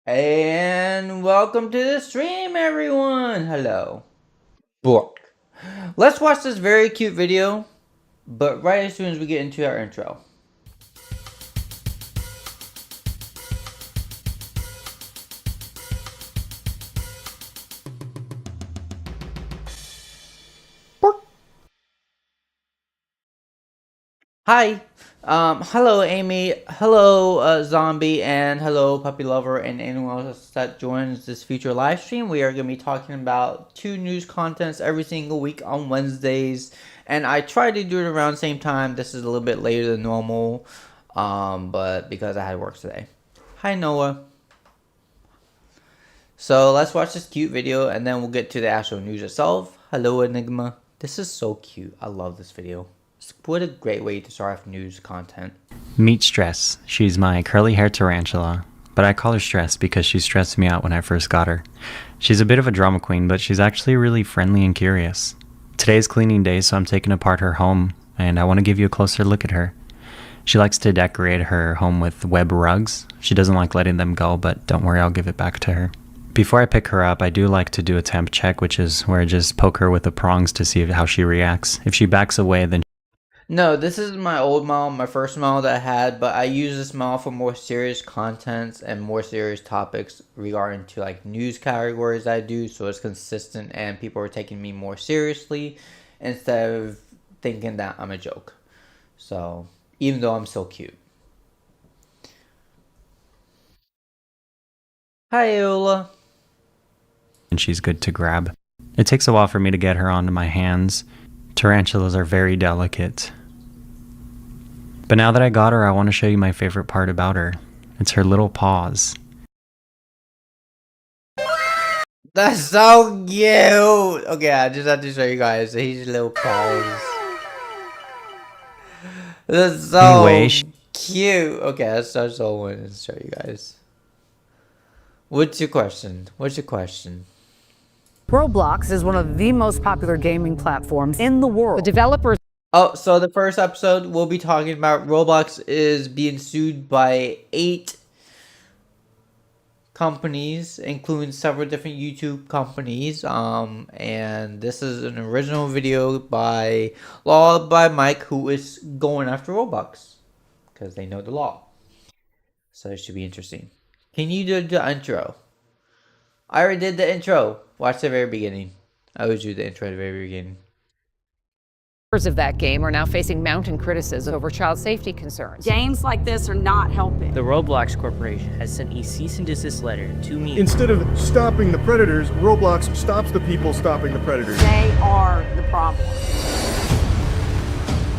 And welcome to the stream, everyone. Hello. Book. Let's watch this very cute video, but right as soon as we get into our intro. Bork. Hi. Hello, Amy. Hello, Zombie, and hello, Puppy Lover, and anyone else that joins this future live stream. We are going to be talking about 2 news contents every single week on Wednesdays, and I try to do it around the same time. This is a little bit later than normal, but because I had work today. Hi, Noah. So let's watch this cute video, and then we'll get to the actual news itself. Hello, Enigma. This is so cute. I love this video. What a great way to start off news content. Meet Stress. She's my curly-haired tarantula, but I call her Stress because she stressed me out when I first got her. She's a bit of a drama queen, but she's actually really friendly and curious. Today's cleaning day, so I'm taking apart her home, and I want to give you a closer look at her. She likes to decorate her home with web rugs. She doesn't like letting them go, but don't worry, I'll give it back to her. Before I pick her up, I do like to do a temp check, which is where I just poke her with the prongs to see how she reacts. If she backs away, then No, this is my old model, my first model that I had, but I use this model for more serious contents and more serious topics regarding to like news categories I do, so it's consistent and people are taking me more seriously instead of thinking that I'm a joke. So, even though I'm so cute. Hi, Eola. and she's good to grab. It takes a while for me to get her onto my hands. Tarantulas are very delicate. But now that I got her, I want to show you my favorite part about her. It's her little paws. That's so cute! Okay, I just have to show you guys his little paws. That's so Anyway, cute. Okay, that's so wanted to show you guys. What's your question? Roblox is one of the most popular gaming platforms in the world. The developers Oh, so the first episode we'll be talking about Roblox is being sued by 8 companies, including several different YouTube companies. And this is an original video by Mike, who is going after Roblox because they know the law. So it should be interesting. Can you do the intro? I already did the intro. Watch the very beginning. I always do the intro at the very beginning. of that game are now facing mounting criticism over child safety concerns. Games like this are not helping. The Roblox Corporation has sent a cease and desist letter to me. Instead of stopping the predators, Roblox stops the people stopping the predators. They are the problem.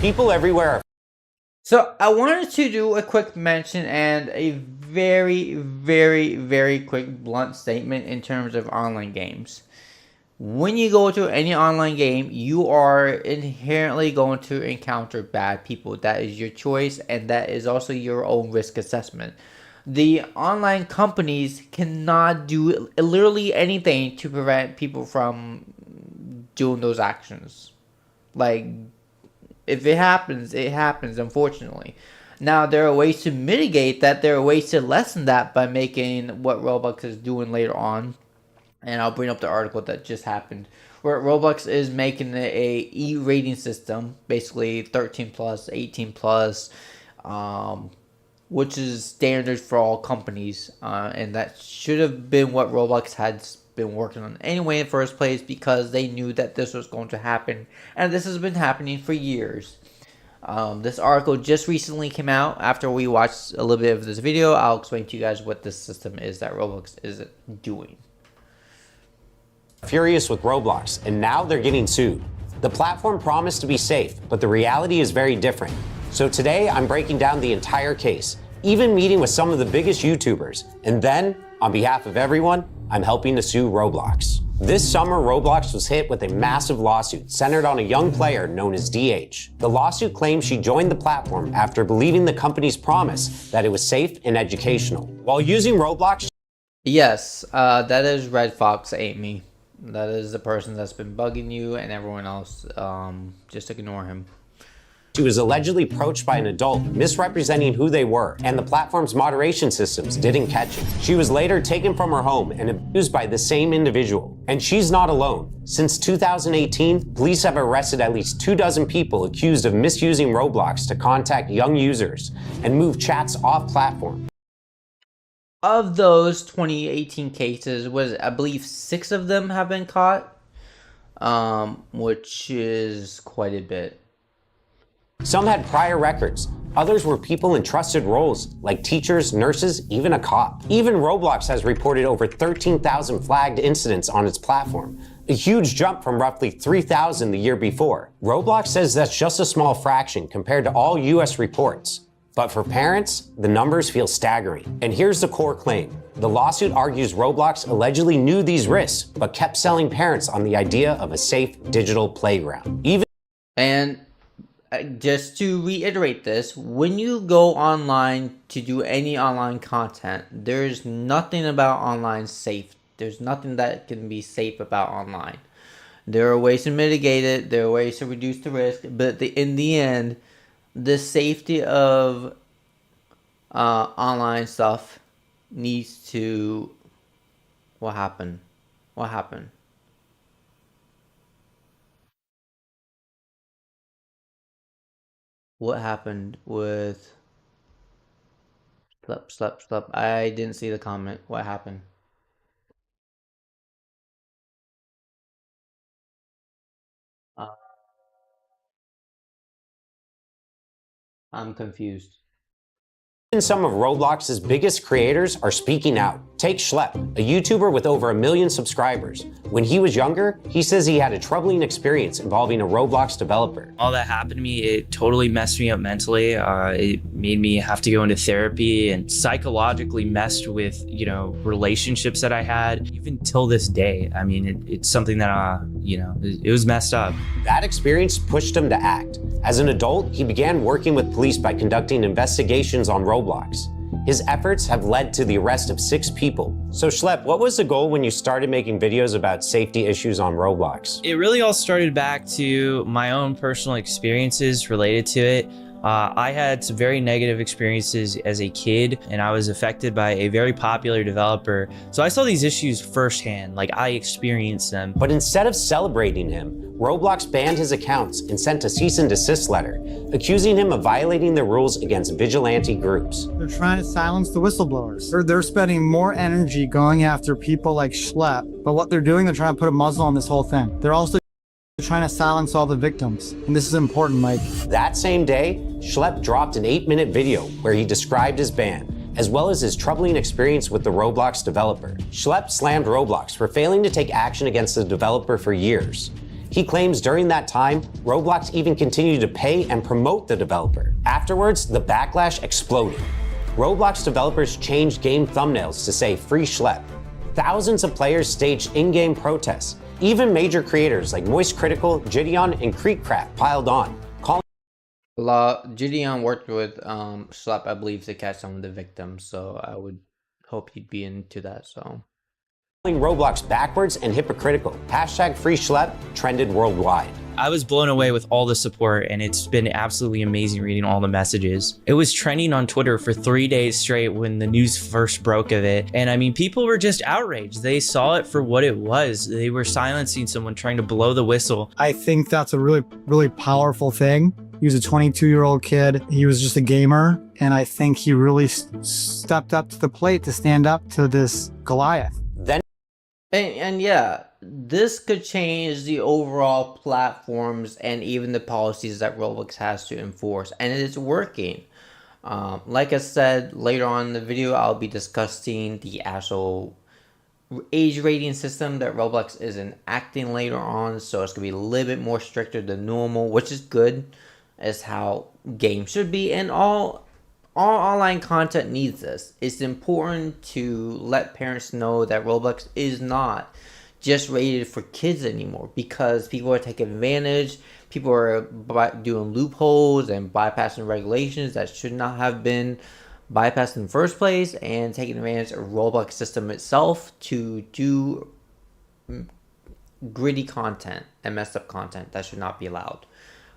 People everywhere are. So I wanted to do a quick mention and a very, very, very quick blunt statement in terms of online games. When you go to any online game, you are inherently going to encounter bad people. That is your choice, and that is also your own risk assessment. The online companies cannot do literally anything to prevent people from doing those actions. Like, if it happens, it happens, unfortunately. Now, there are ways to mitigate that. There are ways to lessen that by making what Roblox is doing later on. And I'll bring up the article that just happened, where Roblox is making a E-rating system, basically 13 plus, 18 plus, which is standard for all companies. And that should have been what Roblox had been working on anyway in the first place, because they knew that this was going to happen. And this has been happening for years. This article just recently came out. After we watched a little bit of this video, I'll explain to you guys what this system is that Roblox is doing. Furious with Roblox, and now they're getting sued. The platform promised to be safe, but the reality is very different. So today, I'm breaking down the entire case, even meeting with some of the biggest YouTubers. And then, on behalf of everyone, I'm helping to sue Roblox. This summer, Roblox was hit with a massive lawsuit centered on a young player known as DH. The lawsuit claims she joined the platform after believing the company's promise that it was safe and educational. While using Roblox, Yes, that is Red Fox Amy. That is the person that's been bugging you, and everyone else, just ignore him. She was allegedly approached by an adult misrepresenting who they were, and the platform's moderation systems didn't catch it. She was later taken from her home and abused by the same individual. And she's not alone. Since 2018, police have arrested at least 24 people accused of misusing Roblox to contact young users and move chats off platform. Of those 2018 cases, I believe 6 of them have been caught, which is quite a bit. Some had prior records. Others were people in trusted roles, like teachers, nurses, even a cop. Even Roblox has reported over 13,000 flagged incidents on its platform, a huge jump from roughly 3,000 the year before. Roblox says that's just a small fraction compared to all US reports. But for parents, the numbers feel staggering. And here's the core claim. The lawsuit argues Roblox allegedly knew these risks, but kept selling parents on the idea of a safe digital playground. Just to reiterate this, when you go online to do any online content, there's nothing about online safe. There's nothing that can be safe about online. There are ways to mitigate it. There are ways to reduce the risk. But in the end, the safety of online stuff needs to... What happened? What happened? What happened with... Slep. I didn't see the comment. What happened? I'm confused. Even some of Roblox's biggest creators are speaking out. Take Schlep, a YouTuber with over 1 million subscribers. When he was younger, he says he had a troubling experience involving a Roblox developer. All that happened to me, it totally messed me up mentally. It made me have to go into therapy and psychologically messed with, relationships that I had. Even till this day, I mean, it's something that, it was messed up. That experience pushed him to act. As an adult, he began working with police by conducting investigations on Roblox. His efforts have led to the arrest of 6 people. So Schlep, what was the goal when you started making videos about safety issues on Roblox? It really all started back to my own personal experiences related to it. I had some very negative experiences as a kid, and I was affected by a very popular developer. So I saw these issues firsthand, like I experienced them. But instead of celebrating him, Roblox banned his accounts and sent a cease and desist letter, accusing him of violating their rules against vigilante groups. They're trying to silence the whistleblowers. They're spending more energy going after people like Schlep, but what they're doing, they're trying to put a muzzle on this whole thing. They're also trying to silence all the victims. And this is important, Mike. That same day, Schlep dropped an 8-minute video where he described his ban, as well as his troubling experience with the Roblox developer. Schlep slammed Roblox for failing to take action against the developer for years. He claims during that time, Roblox even continued to pay and promote the developer. Afterwards, the backlash exploded. Roblox developers changed game thumbnails to say "Free Schlep." Thousands of players staged in-game protests. Even major creators like Moist Critical, Gideon, and Creekcraft piled on. Gideon worked with Schlep, I believe, to catch some of the victims, so I would hope he'd be into that, so... Roblox backwards and hypocritical. Hashtag Free Schlep trended worldwide. I was blown away with all the support, and it's been absolutely amazing reading all the messages. It was trending on Twitter for 3 days straight when the news first broke of it. And I mean, people were just outraged. They saw it for what it was. They were silencing someone trying to blow the whistle. I think that's a really, really powerful thing. He was a 22-year-old kid. He was just a gamer. And I think he really stepped up to the plate to stand up to this Goliath. And yeah, this could change the overall platforms and even the policies that Roblox has to enforce, and it is working. Like I said, later on in the video, I'll be discussing the actual age rating system that Roblox is enacting later on, so it's going to be a little bit more stricter than normal, which is good, as how games should be, and all online content needs this. It's important to let parents know that Roblox is not just rated for kids anymore, because people are taking advantage. People are doing loopholes and bypassing regulations that should not have been bypassed in the first place, and taking advantage of Roblox system itself to do gritty content and messed up content that should not be allowed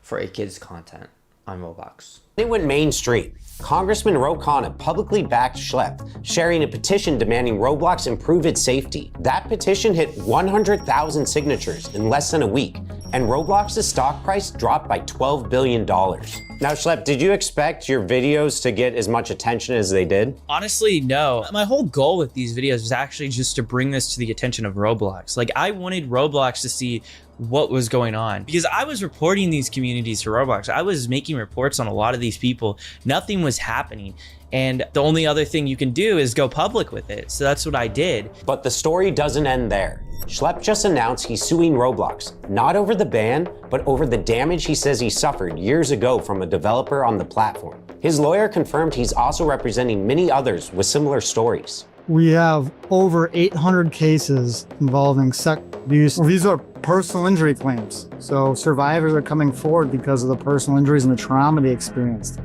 for a kid's content. on Roblox. It went mainstream. Congressman Ro Khanna publicly backed Schlepp, sharing a petition demanding Roblox improve its safety. That petition hit 100,000 signatures in less than a week, and Roblox's stock price dropped by $12 billion. Now, Schlepp, did you expect your videos to get as much attention as they did? Honestly, no. My whole goal with these videos was actually just to bring this to the attention of Roblox. Like, I wanted Roblox to see what was going on, because I was reporting these communities to Roblox. I was making reports on a lot of these people. Nothing was happening. And the only other thing you can do is go public with it. So that's what I did. But the story doesn't end there. Schlepp just announced he's suing Roblox, not over the ban, but over the damage he says he suffered years ago from a developer on the platform. His lawyer confirmed he's also representing many others with similar stories. We have over 800 cases involving sex abuse. These are personal injury claims. So survivors are coming forward because of the personal injuries and the trauma they experienced.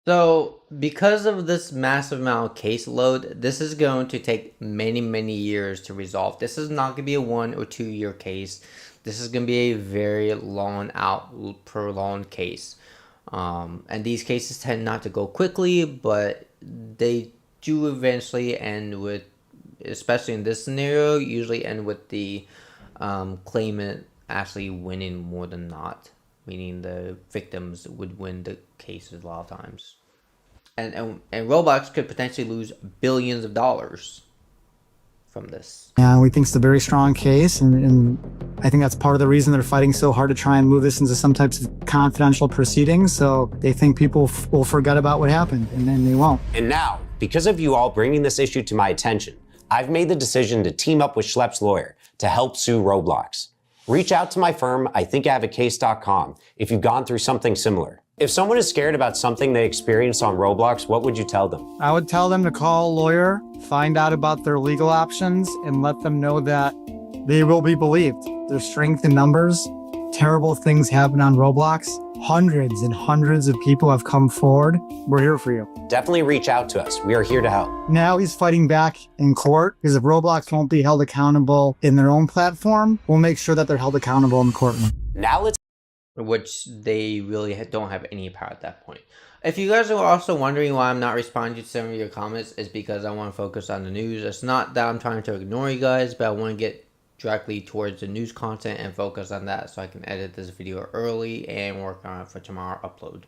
So, because of this massive amount of caseload, this is going to take many, many years to resolve. This is not going to be a 1 or 2 year case. This is going to be a very long out, prolonged case. And these cases tend not to go quickly, but they do eventually end with, especially in this scenario, usually end with the claimant actually winning more than not. Meaning the victims would win the cases a lot of times. And Roblox could potentially lose billions of dollars from this. Yeah, we think it's a very strong case, and I think that's part of the reason they're fighting so hard to try and move this into some types of confidential proceedings, so they think people will forget about what happened, and then they won't. And now, because of you all bringing this issue to my attention, I've made the decision to team up with Schlepp's lawyer to help sue Roblox. Reach out to my firm, ithinkihavaecase.com, if you've gone through something similar. If someone is scared about something they experienced on Roblox, what would you tell them? I would tell them to call a lawyer, find out about their legal options, and let them know that they will be believed. There's strength in numbers. Terrible things happen on Roblox. Hundreds and hundreds of people have come forward. We're here for you. Definitely reach out to us. We are here to help. Now he's fighting back in court, because if Roblox won't be held accountable in their own platform, we'll make sure that they're held accountable in the courtroom. Now let's Which they really don't have any power at that point. If you guys are also wondering why I'm not responding to some of your comments, it's because I want to focus on the news. It's not that I'm trying to ignore you guys, but I want to get directly towards the news content and focus on that so I can edit this video early and work on it for tomorrow upload.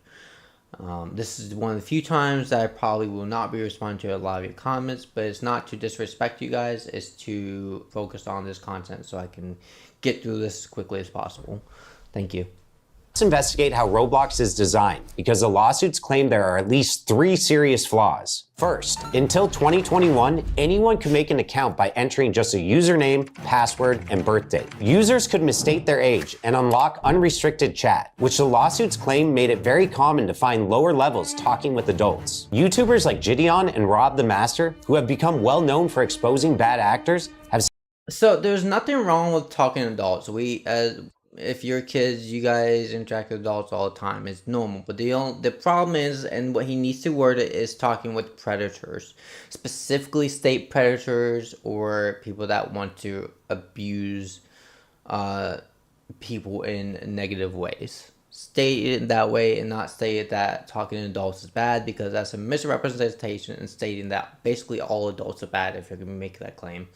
This is one of the few times that I probably will not be responding to a lot of your comments, but it's not to disrespect you guys, it's to focus on this content so I can get through this as quickly as possible. Thank you. investigate how Roblox is designed, because the lawsuits claim there are at least 3 serious flaws. First, until 2021, anyone could make an account by entering just a username, password, and birthday. Users could mistake their age and unlock unrestricted chat, which the lawsuits claim made it very common to find lower levels talking with adults. YouTubers like Gideon and Rob the Master, who have become well known for exposing bad actors, have... So there's nothing wrong with talking to adults. If you're kids, you guys interact with adults all the time. It's normal. But the problem is, and what he needs to word it, is talking with predators. Specifically state predators or people that want to abuse people in negative ways. State it that way and not state that talking to adults is bad, because that's a misrepresentation and stating that basically all adults are bad. If you're going to make that claim,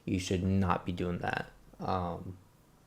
you should not be doing that.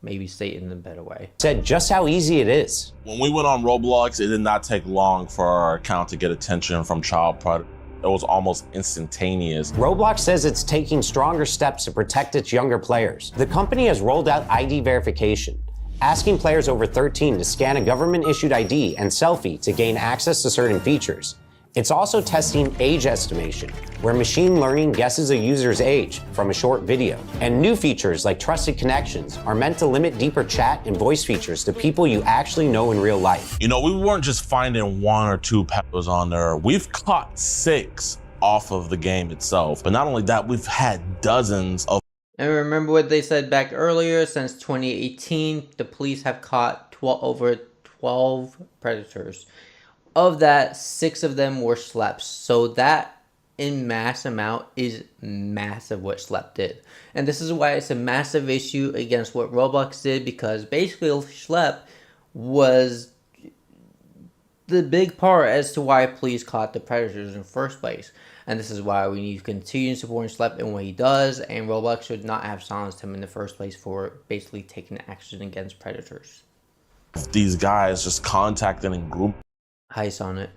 Maybe state it in a better way. Said just how easy it is. When we went on Roblox, it did not take long for our account to get attention from child predators. It was almost instantaneous. Roblox says it's taking stronger steps to protect its younger players. The company has rolled out ID verification, asking players over 13 to scan a government-issued ID and selfie to gain access to certain features. It's also testing age estimation, where machine learning guesses a user's age from a short video. And new features like trusted connections are meant to limit deeper chat and voice features to people you actually know in real life. You know, we weren't just finding 1 or 2 peppers on there. We've caught 6 off of the game itself. But not only that, we've had dozens of... And remember what they said back earlier, since 2018, the police have caught over 12 predators. Of that, 6 of them were Schleps. So that, in mass amount, is massive what Schlep did. And this is why it's a massive issue against what Roblox did, because basically Schlep was the big part as to why police caught the predators in the first place. And this is why we need to continue supporting Slep in what he does, and Roblox should not have silenced him in the first place for basically taking action against predators. These guys just contacted and group Heist on it.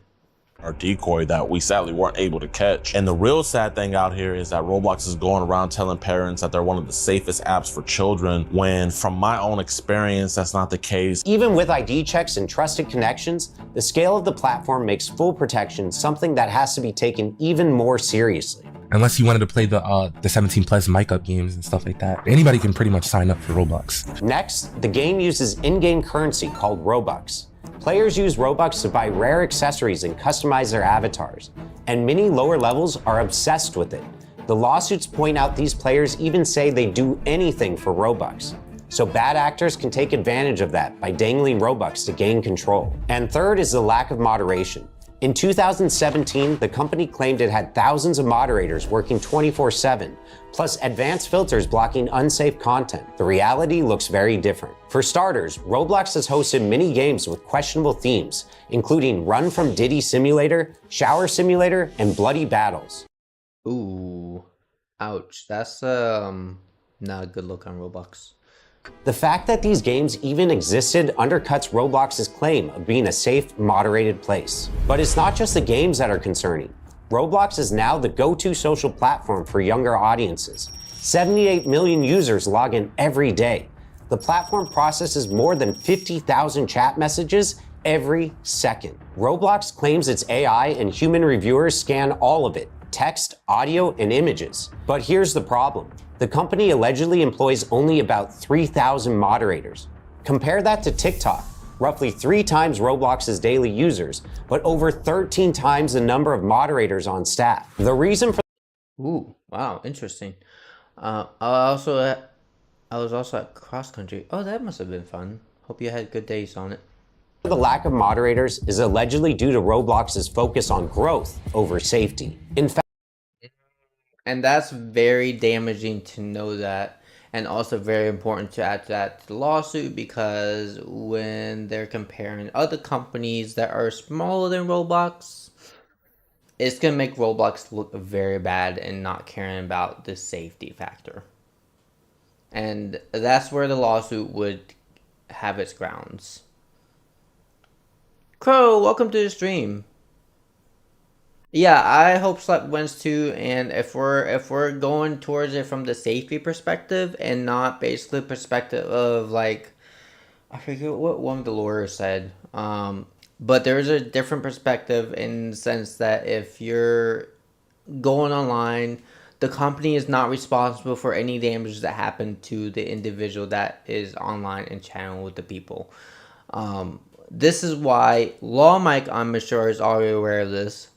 our decoy that we sadly weren't able to catch. And the real sad thing out here is that Roblox is going around telling parents that they're one of the safest apps for children, when from my own experience, that's not the case. Even with ID checks and trusted connections, the scale of the platform makes full protection something that has to be taken even more seriously. Unless you wanted to play the 17 plus mic up games and stuff like that, anybody can pretty much sign up for Roblox. Next, the game uses in-game currency called Robux. Players use Robux to buy rare accessories and customize their avatars, and many lower levels are obsessed with it. The lawsuits point out these players even say they do anything for Robux. So bad actors can take advantage of that by dangling Robux to gain control. And third is the lack of moderation. In 2017, the company claimed it had thousands of moderators working 24/7, plus advanced filters blocking unsafe content. The reality looks very different. For starters, Roblox has hosted many games with questionable themes, including Run from Diddy Simulator, Shower Simulator, and Bloody Battles. Ooh. Ouch. That's not a good look on Roblox. The fact that these games even existed undercuts Roblox's claim of being a safe, moderated place. But it's not just the games that are concerning. Roblox is now the go-to social platform for younger audiences. 78 million users log in every day. The platform processes more than 50,000 chat messages every second. Roblox claims its AI and human reviewers scan all of it: text, audio, and images. But here's the problem. The company allegedly employs only about 3,000 moderators. Compare that to TikTok, roughly 3 times Roblox's daily users, but over 13 times the number of moderators on staff. The reason for Ooh, wow, interesting. I was also at cross country. Oh, that must have been fun. Hope you had good days on it. the lack of moderators is allegedly due to Roblox's focus on growth over safety. In fact, and that's very damaging to know that, and also very important to add that to the lawsuit, because when they're comparing other companies that are smaller than Roblox, it's going to make Roblox look very bad and not caring about the safety factor. And that's where the lawsuit would have its grounds. Crow, welcome to the stream. Yeah, I hope Slep wins too, and if we're going towards it from the safety perspective and not basically perspective of, like, I forget what one of the lawyers said, but there's a different perspective in the sense that if you're going online, the company is not responsible for any damages that happen to the individual that is online and chatting with the people. This is why Lawmike, I'm sure, is already aware of this.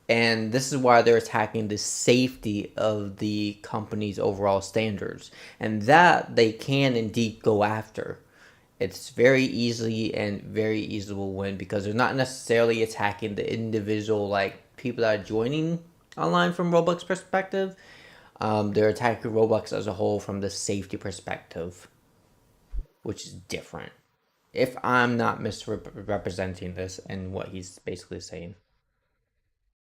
And this is why they're attacking the safety of the company's overall standards, and that they can indeed go after. It's very easily and very easy will win, because they're not necessarily attacking the individual, like, people that are joining online from Roblox perspective. They're attacking Roblox as a whole from the safety perspective, which is different, if I'm not misrepresenting this and what he's basically saying.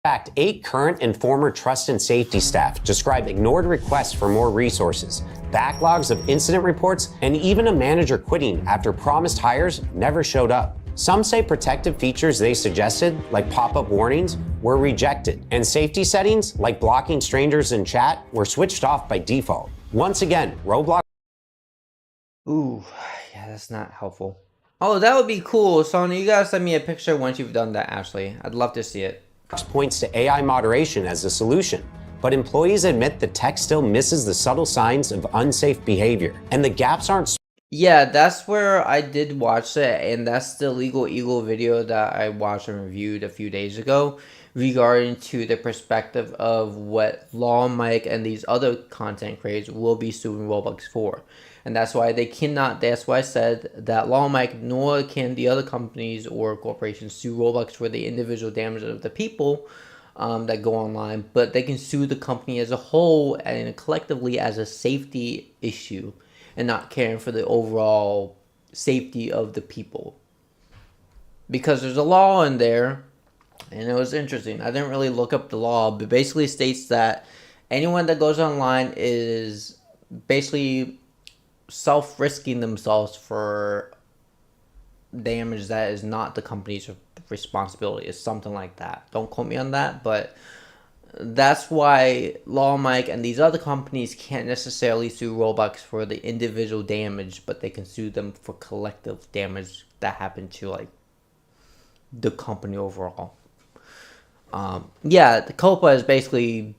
In fact, 8 current and former trust and safety staff describe ignored requests for more resources, backlogs of incident reports, and even a manager quitting after promised hires never showed up. Some say protective features they suggested, like pop-up warnings, were rejected, and safety settings, like blocking strangers in chat, were switched off by default. Once again, Roblox... Ooh, yeah, that's not helpful. Oh, that would be cool, Sonya. You gotta send me a picture once you've done that, Ashley. I'd love to see it. points to AI moderation as the solution, but employees admit the tech still misses the subtle signs of unsafe behavior, and the gaps aren't... Yeah, that's where I did watch it, and that's the Legal Eagle video that I watched and reviewed a few days ago regarding to the perspective of what Lawmike and these other content creators will be suing Roblox for. And that's why they cannot, that's why I said that Lawmike nor can the other companies or corporations sue Roblox for the individual damage of the people that go online, but they can sue the company as a whole and collectively as a safety issue, and not caring for the overall safety of the people. because there's a law in there, and it was interesting. I didn't really look up the law, but basically states that anyone that goes online is basically self-risking themselves for damage that is not the company's responsibility. It's something like that. Don't quote me on that, but that's why Lawmike and these other companies can't necessarily sue Roblox for the individual damage, but they can sue them for collective damage that happened to like the company overall. Yeah, the COPA is basically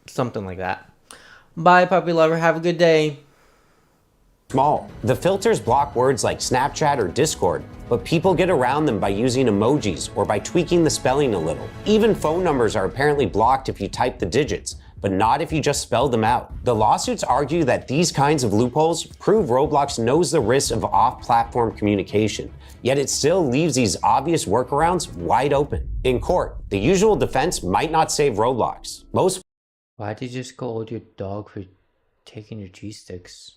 something like that. Bye, puppy lover. Have a good day. Small. The filters block words like Snapchat or Discord, but people get around them by using emojis or by tweaking the spelling a little. Even phone numbers are apparently blocked if you type the digits, but not if you just spell them out. The lawsuits argue that these kinds of loopholes prove Roblox knows the risks of off-platform communication, yet it still leaves these obvious workarounds wide open. In court, the usual defense might not save Roblox. Why'd you just scold your dog for taking your cheese sticks?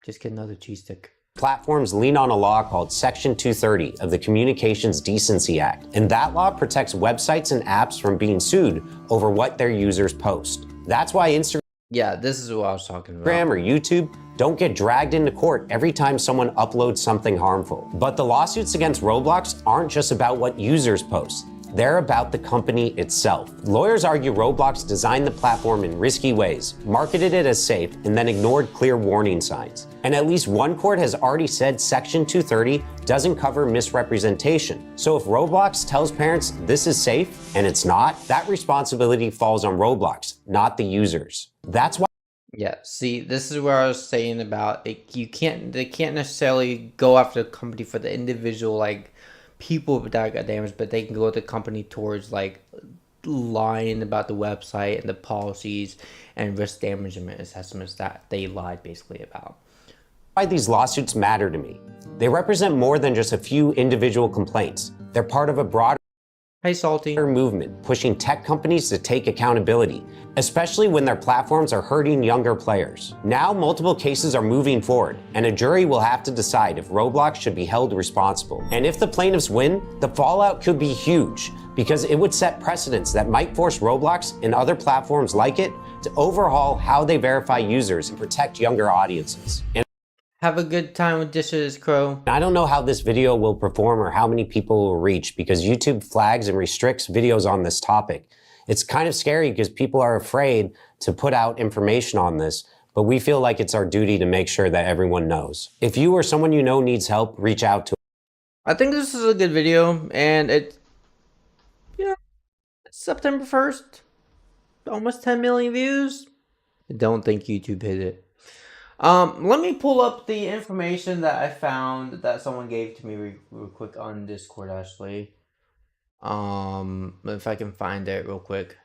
Just get another cheese stick. Platforms lean on a law called Section 230 of the Communications Decency Act, and that law protects websites and apps from being sued over what their users post. That's why Instagram Yeah, this is what I was talking about. or YouTube don't get dragged into court every time someone uploads something harmful. But the lawsuits against Roblox aren't just about what users post. They're about the company itself. Lawyers argue Roblox designed the platform in risky ways, marketed it as safe, and then ignored clear warning signs. And at least one court has already said Section 230 doesn't cover misrepresentation. So if Roblox tells parents this is safe and it's not, that responsibility falls on Roblox, not the users. That's why. Yeah, see, this is where I was saying about it. They can't necessarily go after the company for the individual like people that got damaged, but they can go to the company towards like lying about the website and the policies and risk damagement assessments that they lied basically about. Why these lawsuits matter to me. They represent more than just a few individual complaints. They're part of a broader movement pushing tech companies to take accountability, especially when their platforms are hurting younger players. Now multiple cases are moving forward, and a jury will have to decide if Roblox should be held responsible. And if the plaintiffs win, the fallout could be huge, because it would set precedents that might force Roblox and other platforms like it to overhaul how they verify users and protect younger audiences. And have a good time with Dishes, Crow. I don't know how this video will perform or how many people will reach because YouTube flags and restricts videos on this topic. It's kind of scary because people are afraid to put out information on this, but we feel like it's our duty to make sure that everyone knows. If you or someone you know needs help, reach out to. I think this is a good video, and it's September 1st, almost 10 million views. I don't think YouTube hit it. Let me pull up the information that I found that someone gave to me real quick on Discord, actually. If I can find it real quick.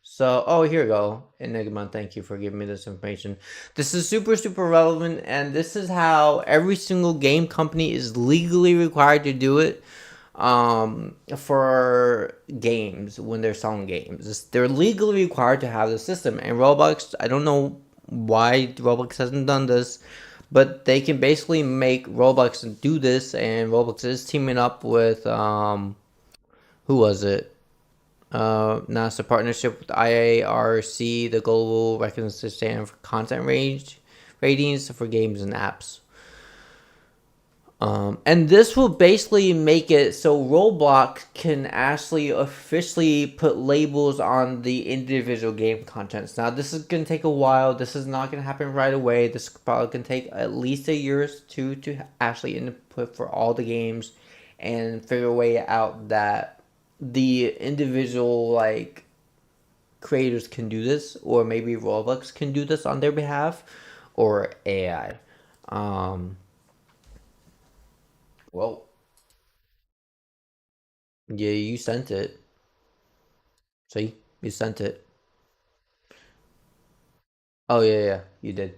So, oh, here we go. Enigma, thank you for giving me this information. This is super, super relevant, and this is how every single game company is legally required to do it. For games, when they're selling games. They're legally required to have the system, and Roblox, I don't know why Roblox hasn't done this, but they can basically make Roblox do this, and Roblox is teaming up with who was it? NASA partnership with IARC, the global recognition standard for content ratings for games and apps. And this will basically make it so Roblox can actually officially put labels on the individual game contents. Now, this is going to take a while. This is not going to happen right away. This probably can take at least a year or two to actually input for all the games and figure a way out that the individual like creators can do this, or maybe Roblox can do this on their behalf, or AI. Well, yeah, you sent it. See, you sent it. Oh yeah, you did.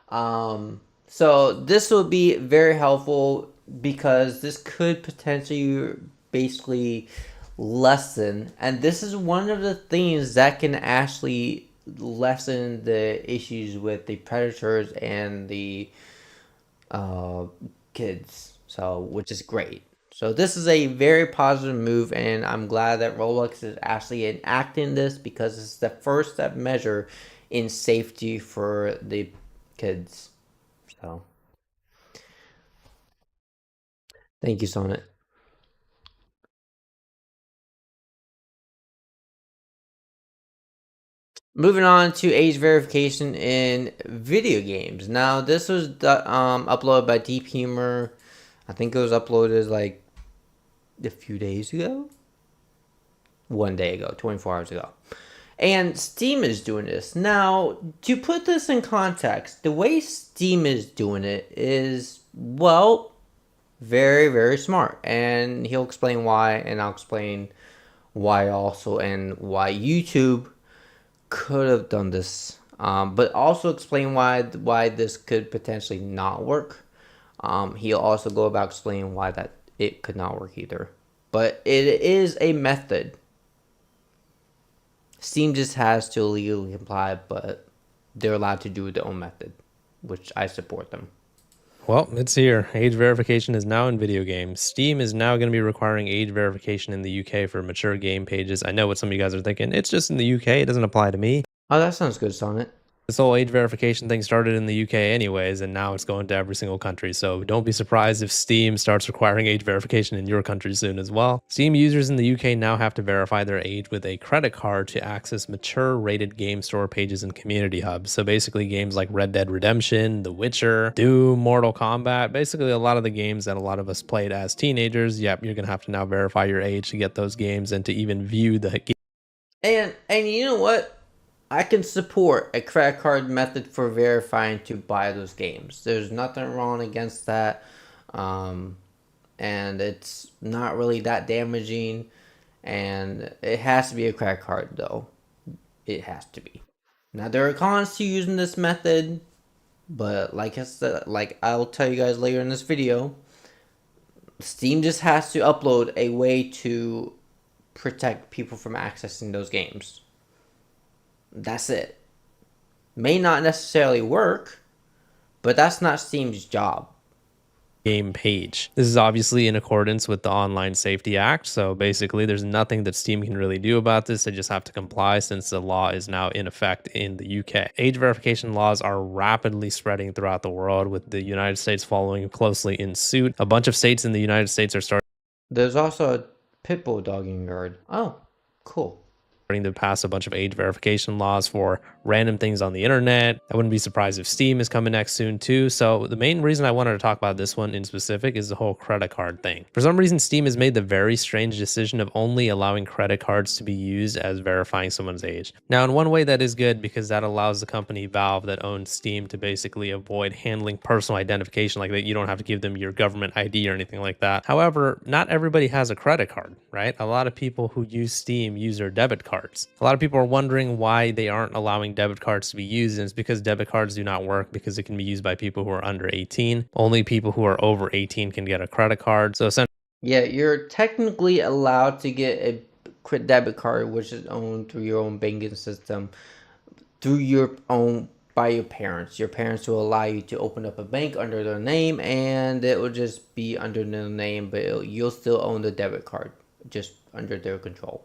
So this will be very helpful because this could potentially basically lessen, and this is one of the things that can actually lessen the issues with the predators and the kids. So, which is great. So this is a very positive move, and I'm glad that Roblox is actually enacting this because it's the first step measure in safety for the kids. So thank you, Sonnet. Moving on to age verification in video games. Now, this was uploaded by Deep Humor. I think it was uploaded like a few days ago. 1 day ago, 24 hours ago. And Steam is doing this. Now, to put this in context, the way Steam is doing it is, well, very, very smart. And he'll explain why, and I'll explain why also, and why YouTube could have done this, but also explain why this could potentially not work. He'll also go about explaining why that it could not work either. But it is a method. Steam just has to legally comply, but they're allowed to do their own method, which I support them. Well, it's here. Age verification is now in video games. Steam is now going to be requiring age verification in the UK for mature game pages. I know what some of you guys are thinking. It's just in the UK. It doesn't apply to me. Oh, that sounds good, Sonnet. This whole age verification thing started in the UK anyways, and now it's going to every single country. So don't be surprised if Steam starts requiring age verification in your country soon as well. Steam users in the UK now have to verify their age with a credit card to access mature rated game store pages and community hubs. So basically games like Red Dead Redemption, The Witcher, Doom, Mortal Kombat, basically a lot of the games that a lot of us played as teenagers. Yep, you're going to have to now verify your age to get those games and to even view the game. And you know what? I can support a credit card method for verifying to buy those games. There's nothing wrong against that. And it's not really that damaging. And it has to be a credit card, though. It has to be. Now, there are cons to using this method. But like I said, like I'll tell you guys later in this video, Steam just has to upload a way to protect people from accessing those games. That's it. May not necessarily work, but that's not Steam's job. Game page. This is obviously in accordance with the Online Safety Act, so basically there's nothing that Steam can really do about this. They just have to comply since the law is now in effect in the UK. Age verification laws are rapidly spreading throughout the world, with the United States following closely in suit. A bunch of states in the United States are starting. There's also a pit bull dogging yard. Oh, cool. To pass a bunch of age verification laws for random things on the internet. I wouldn't be surprised if Steam is coming next soon too. So the main reason I wanted to talk about this one in specific is the whole credit card thing. For some reason, Steam has made the very strange decision of only allowing credit cards to be used as verifying someone's age. Now, in one way that is good because that allows the company Valve that owns Steam to basically avoid handling personal identification like that. You don't have to give them your government ID or anything like that. However, not everybody has a credit card, right? A lot of people who use Steam use their debit card. A lot of people are wondering why they aren't allowing debit cards to be used, and it's because debit cards do not work because it can be used by people who are under 18. Only people who are over 18 can get a credit card. So essentially, yeah, you're technically allowed to get a debit card which is owned through your own banking system, through your own by your parents. Your parents will allow you to open up a bank under their name, and it will just be under their name, but you'll still own the debit card, just under their control.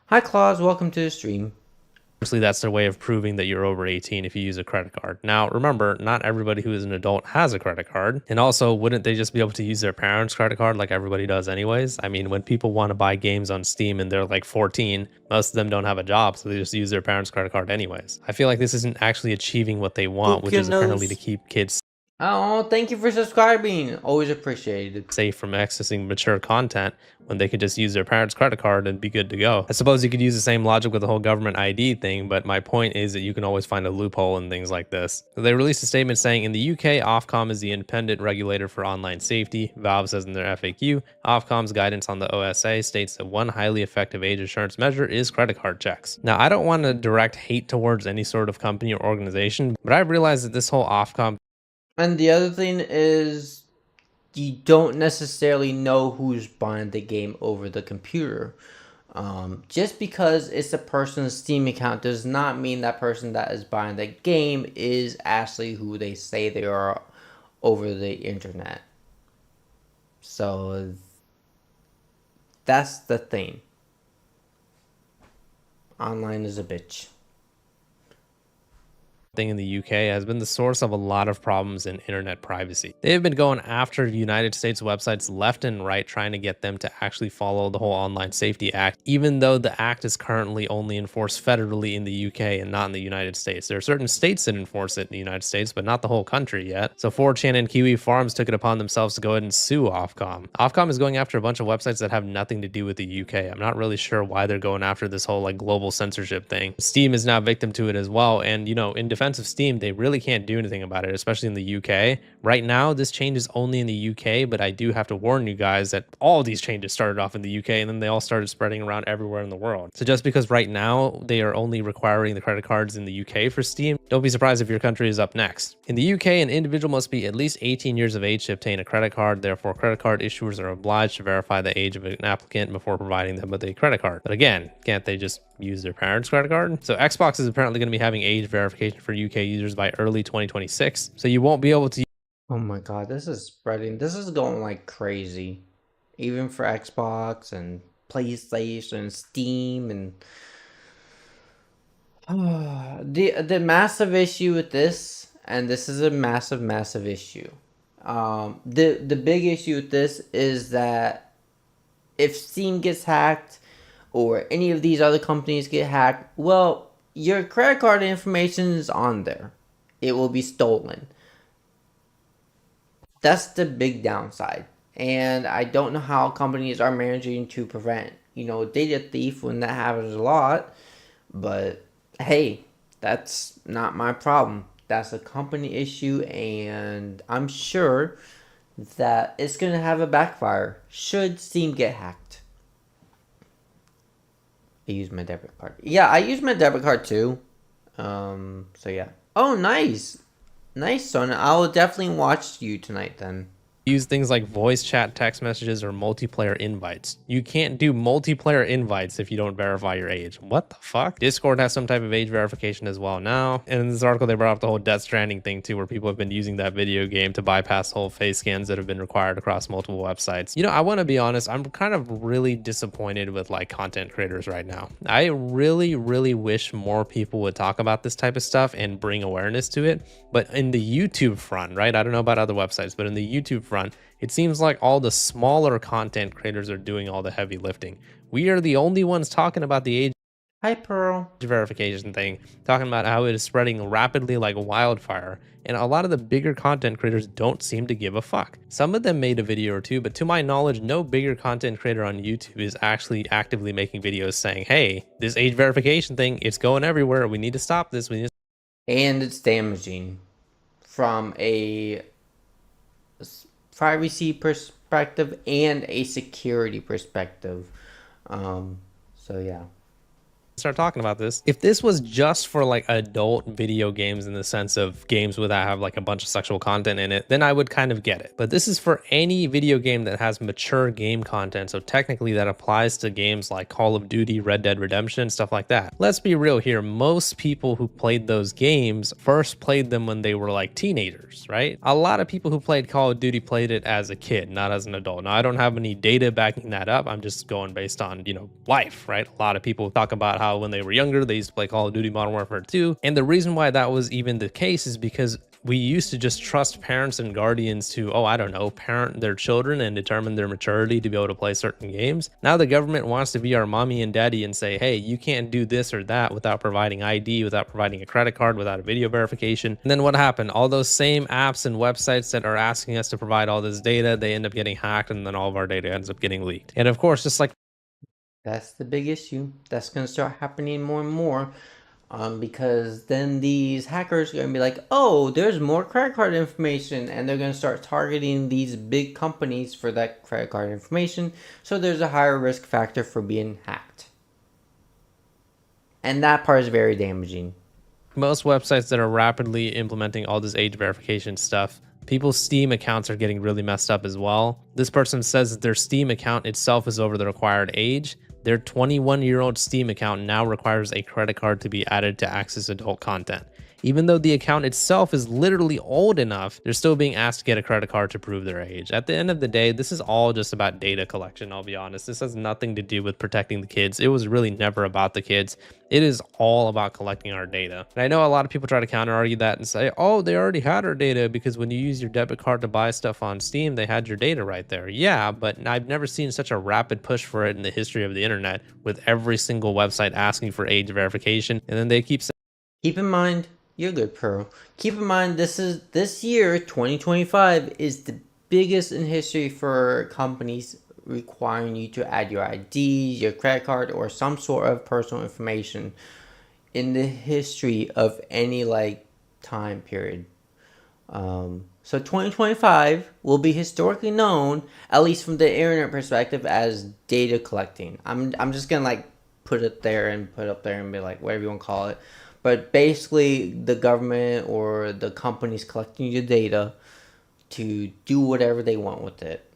Hi Claus, welcome to the stream. that's their way of proving that you're over 18 if you use a credit card. Now, remember, not everybody who is an adult has a credit card. And also, wouldn't they just be able to use their parents' credit card like everybody does anyways? I mean, when people want to buy games on Steam and they're like 14, most of them don't have a job, so they just use their parents' credit card anyways. I feel like this isn't actually achieving what they want, which is apparently to keep kids Oh, thank you for subscribing. Always appreciated. Safe from accessing mature content when they could just use their parents' credit card and be good to go. I suppose you could use the same logic with the whole government ID thing, but my point is that you can always find a loophole in things like this. So they released a statement saying in the UK, Ofcom is the independent regulator for online safety. Valve says in their FAQ, Ofcom's guidance on the OSA states that one highly effective age assurance measure is credit card checks. Now, I don't want to direct hate towards any sort of company or organization, but I've realized that this whole Ofcom. And the other thing is, you don't necessarily know who's buying the game over the computer. Just because it's a person's Steam account does not mean that person that is buying the game is actually who they say they are over the internet. So that's the thing. Online is a bitch. Thing in the UK has been the source of a lot of problems in internet privacy. They've been going after United States websites left and right, trying to get them to actually follow the whole Online Safety Act, even though the act is currently only enforced federally in the UK and not in the United States. There are certain states that enforce it in the United States, but not the whole country yet. So 4chan and Kiwi Farms took it upon themselves to go ahead and sue Ofcom. Ofcom is going after a bunch of websites that have nothing to do with the UK. I'm not really sure why they're going after this whole like global censorship thing. Steam is now victim to it as well, and you know, in defense of Steam, they really can't do anything about it, especially in the UK. Right now, this change is only in the UK, but I do have to warn you guys that all these changes started off in the UK and then they all started spreading around everywhere in the world. So just because right now they are only requiring the credit cards in the UK for Steam, don't be surprised if your country is up next. In the UK, an individual must be at least 18 years of age to obtain a credit card. Therefore, credit card issuers are obliged to verify the age of an applicant before providing them with a credit card. But again, can't they just use their parents' credit card? So Xbox is apparently going to be having age verification for UK users by early 2026. So you won't be able to. Oh my god, this is spreading. This is going like crazy. Even for Xbox and PlayStation, Steam, and the massive issue with this, and this is a massive issue. The big issue with this is that if Steam gets hacked or any of these other companies get hacked, well, your credit card information is on there. It will be stolen. That's the big downside. And I don't know how companies are managing to prevent, data thief when that happens a lot. But hey, that's not my problem. That's a company issue, and I'm sure that it's going to have a backfire should Steam get hacked. I use my debit card. Yeah, I use my debit card too. So yeah. Oh, nice. Nice, son. I will definitely watch you tonight then. Use things like voice chat, text messages, or multiplayer invites. You can't do multiplayer invites if you don't verify your age. What the fuck? Discord has some type of age verification as well now. And in this article, they brought up the whole Death Stranding thing too, where people have been using that video game to bypass whole face scans that have been required across multiple websites. I want to be honest, I'm kind of really disappointed with like content creators right now. I really wish more people would talk about this type of stuff and bring awareness to it. But in the YouTube front, right? I don't know about other websites, but in the YouTube front, it seems like all the smaller content creators are doing all the heavy lifting. We are the only ones talking about the age verification thing, talking about how it is spreading rapidly like wildfire. And a lot of the bigger content creators don't seem to give a fuck. Some of them made a video or two, but to my knowledge, no bigger content creator on YouTube is actually actively making videos saying, hey, this age verification thing, it's going everywhere. We need to stop this. And it's damaging from a privacy perspective and a security perspective. So yeah. Start talking about this. If this was just for like adult video games in the sense of games that have like a bunch of sexual content in it, then I would kind of get it. But this is for any video game that has mature game content. So technically that applies to games like Call of Duty, Red Dead Redemption, stuff like that. Let's be real here. Most people who played those games first played them when they were like teenagers, right? A lot of people who played Call of Duty played it as a kid, not as an adult. Now I don't have any data backing that up. I'm just going based on, life, right? A lot of people talk about how when they were younger, they used to play Call of Duty Modern Warfare 2. And the reason why that was even the case is because we used to just trust parents and guardians to, parent their children and determine their maturity to be able to play certain games. Now the government wants to be our mommy and daddy and say, hey, you can't do this or that without providing ID, without providing a credit card, without a video verification. And then what happened? All those same apps and websites that are asking us to provide all this data, they end up getting hacked, and then all of our data ends up getting leaked. And of course, just like that's the big issue. That's going to start happening more and more because then these hackers are going to be like, oh, there's more credit card information, and they're going to start targeting these big companies for that credit card information. So there's a higher risk factor for being hacked. And that part is very damaging. Most websites that are rapidly implementing all this age verification stuff, people's Steam accounts are getting really messed up as well. This person says that their Steam account itself is over the required age. Their 21-year-old Steam account now requires a credit card to be added to access adult content. Even though the account itself is literally old enough, they're still being asked to get a credit card to prove their age. At the end of the day, this is all just about data collection, I'll be honest. This has nothing to do with protecting the kids. It was really never about the kids. It is all about collecting our data. And I know a lot of people try to counter argue that and say, oh, they already had our data because when you use your debit card to buy stuff on Steam, they had your data right there. Yeah, but I've never seen such a rapid push for it in the history of the internet, with every single website asking for age verification. And then they keep saying, Keep in mind, you're good, Pearl. Keep in mind, this year, 2025, is the biggest in history for companies requiring you to add your ID, your credit card, or some sort of personal information in the history of any like time period. So 2025 will be historically known, at least from the internet perspective, as data collecting. I'm just gonna like put it there and put up there and be like whatever you want to call it. But basically, the government or the companies collecting your data to do whatever they want with it.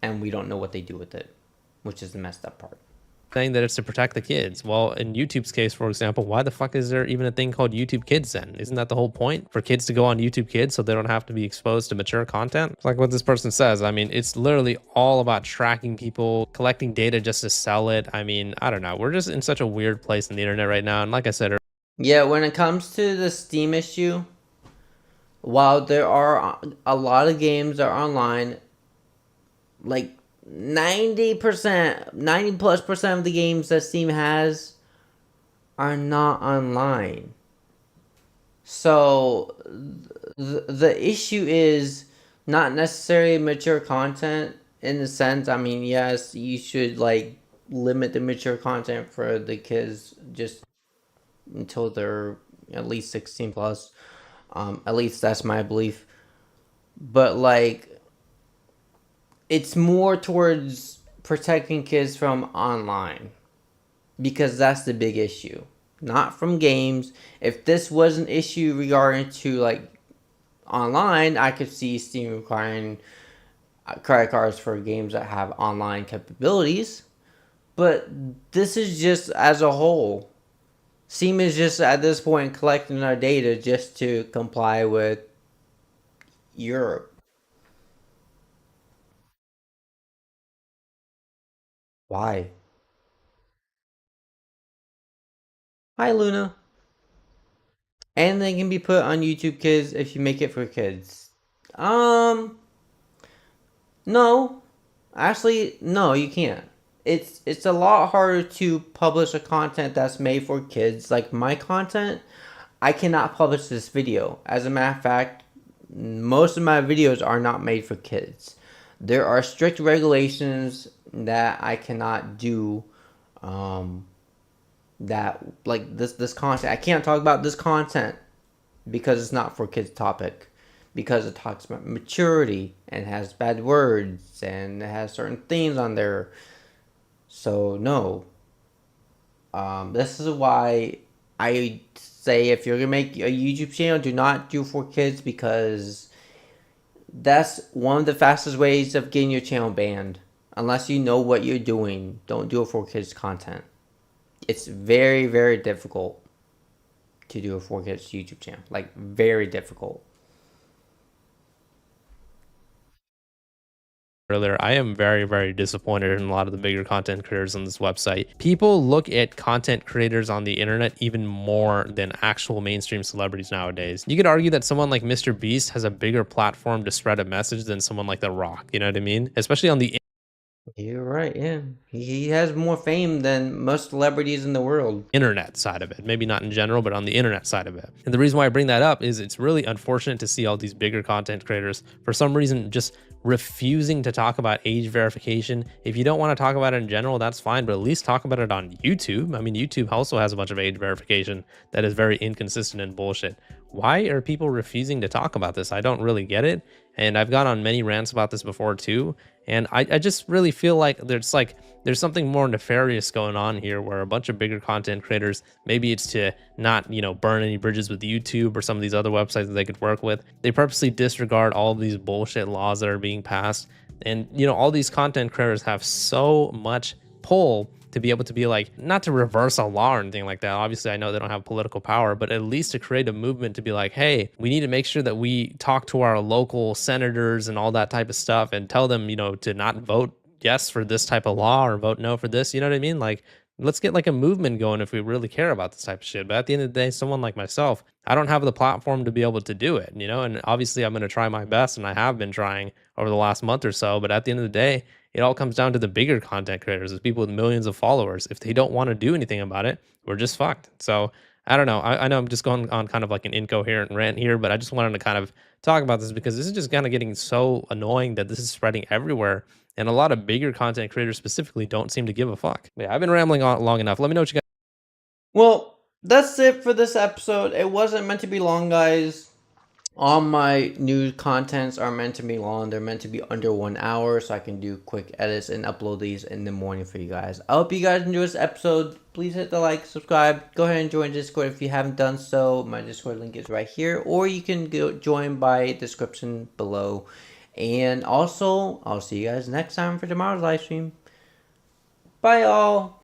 And we don't know what they do with it, which is the messed up part. saying that it's to protect the kids. Well, in YouTube's case, for example, why the fuck is there even a thing called YouTube Kids then? Isn't that the whole point? For kids to go on YouTube Kids so they don't have to be exposed to mature content? It's like what this person says. I mean, it's literally all about tracking people, collecting data just to sell it. I mean, I don't know. We're just in such a weird place in the internet right now. And like I said, yeah, when it comes to the Steam issue, while there are a lot of games that are online, like 90%, 90+% of the games that Steam has are not online. So the issue is not necessarily mature content in the sense, I mean, yes, you should like limit the mature content for the kids just until they're at least 16 plus. At least that's my belief. But like, it's more towards protecting kids from online, because that's the big issue, not from games. If this was an issue regarding to like online, I could see Steam requiring credit cards for games that have online capabilities. But this is just as a whole. Steam is just at this point collecting our data just to comply with Europe. Why? Hi, Luna. And they can be put on YouTube Kids if you make it for kids. No. Actually, no, you can't. It's a lot harder to publish a content that's made for kids. Like my content, I cannot publish this video. As a matter of fact, most of my videos are not made for kids. There are strict regulations that I cannot do, that like this content. I can't talk about this content because it's not for kids topic, because it talks about maturity and has bad words and it has certain themes on there. So no. This is why I say if you're gonna make a YouTube channel, do not do for kids, because that's one of the fastest ways of getting your channel banned. Unless you know what you're doing, don't do it for kids content. It's very, very difficult to do a 4Kids YouTube channel. Like, very difficult. earlier, I am very, very disappointed in a lot of the bigger content creators on this website. People look at content creators on the internet even more than actual mainstream celebrities nowadays. You could argue that someone like Mr. Beast has a bigger platform to spread a message than someone like The Rock, you know what I mean? Especially on the You're right, yeah. He has more fame than most celebrities in the world. internet side of it. Maybe not in general, but on the internet side of it. And the reason why I bring that up is it's really unfortunate to see all these bigger content creators, for some reason, just refusing to talk about age verification. If you don't want to talk about it in general, that's fine, but at least talk about it on YouTube. I mean, YouTube also has a bunch of age verification that is very inconsistent and bullshit. Why are people refusing to talk about this? I don't really get it. And I've gone on many rants about this before too. And I just really feel like there's something more nefarious going on here, where a bunch of bigger content creators, maybe it's to not, burn any bridges with YouTube or some of these other websites that they could work with. They purposely disregard all of these bullshit laws that are being passed. And, all these content creators have so much pull to be able to be like, not to reverse a law or anything like that. Obviously, I know they don't have political power, but at least to create a movement to be like, hey, we need to make sure that we talk to our local senators and all that type of stuff and tell them, to not vote yes for this type of law or vote no for this. You know what I mean? Like, let's get like a movement going if we really care about this type of shit. But at the end of the day, someone like myself, I don't have the platform to be able to do it, and obviously I'm going to try my best, and I have been trying over the last month or so. But at the end of the day, it all comes down to the bigger content creators, the people with millions of followers. If they don't want to do anything about it, we're just fucked. So I don't know. I know I'm just going on kind of like an incoherent rant here, but I just wanted to kind of talk about this because this is just kind of getting so annoying that this is spreading everywhere. And a lot of bigger content creators specifically don't seem to give a fuck. Yeah, I've been rambling on long enough. Let me know what you guys. Well, that's it for this episode. It wasn't meant to be long, guys. All my new contents are meant to be long. They're meant to be under 1 hour, so I can do quick edits and upload these in the morning for you guys. I hope you guys enjoy this episode. Please hit the like, subscribe. Go ahead and join Discord if you haven't done so. My Discord link is right here, or you can go join by description below. And also, I'll see you guys next time for tomorrow's live stream. Bye, all.